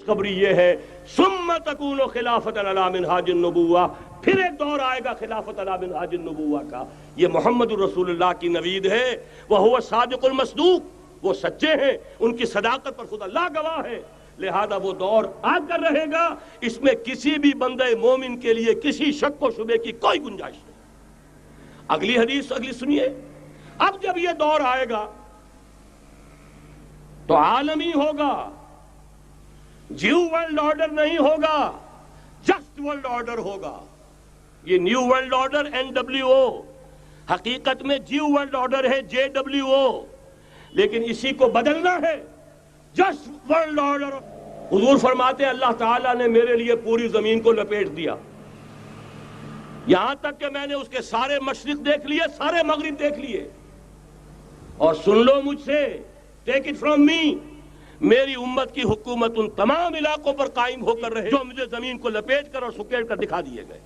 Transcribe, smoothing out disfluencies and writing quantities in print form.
خوشخبری یہ ہے ثم تکون خلافت علی منہاج النبوہ، پھر ایک دور آئے گا خلافت علی منہاج النبوہ کا۔ یہ محمد الرسول اللہ کی نوید ہے، وہو صادق المصدوق، وہ سچے ہیں، ان کی صداقت پر خود اللہ گواہ ہے، لہذا وہ دور آ کر رہے گا، اس میں کسی بھی بندہ مومن کے لیے کسی شک و شبے کی کوئی گنجائش نہیں۔ اگلی حدیث اگلی سنیے، اب جب یہ دور آئے گا تو عالمی ہوگا، جیو ورلڈ آرڈر نہیں ہوگا، جسٹ ورلڈ آرڈر ہوگا۔ یہ نیو ورلڈ آرڈر NWO، حقیقت میں جیو ورلڈ آرڈر ہے JWO، لیکن اسی کو بدلنا ہے جسٹ ورلڈ آرڈر۔ حضور فرماتے ہیں اللہ تعالیٰ نے میرے لیے پوری زمین کو لپیٹ دیا، یہاں تک کہ میں نے اس کے سارے مشرق دیکھ لیے، سارے مغرب دیکھ لیے، اور سن لو مجھ سے، ٹیک اٹ فرام می، میری امت کی حکومت ان تمام علاقوں پر قائم ہو کر رہے جو مجھے زمین کو لپیٹ کر اور سکیڑ کر دکھا دیے گئے۔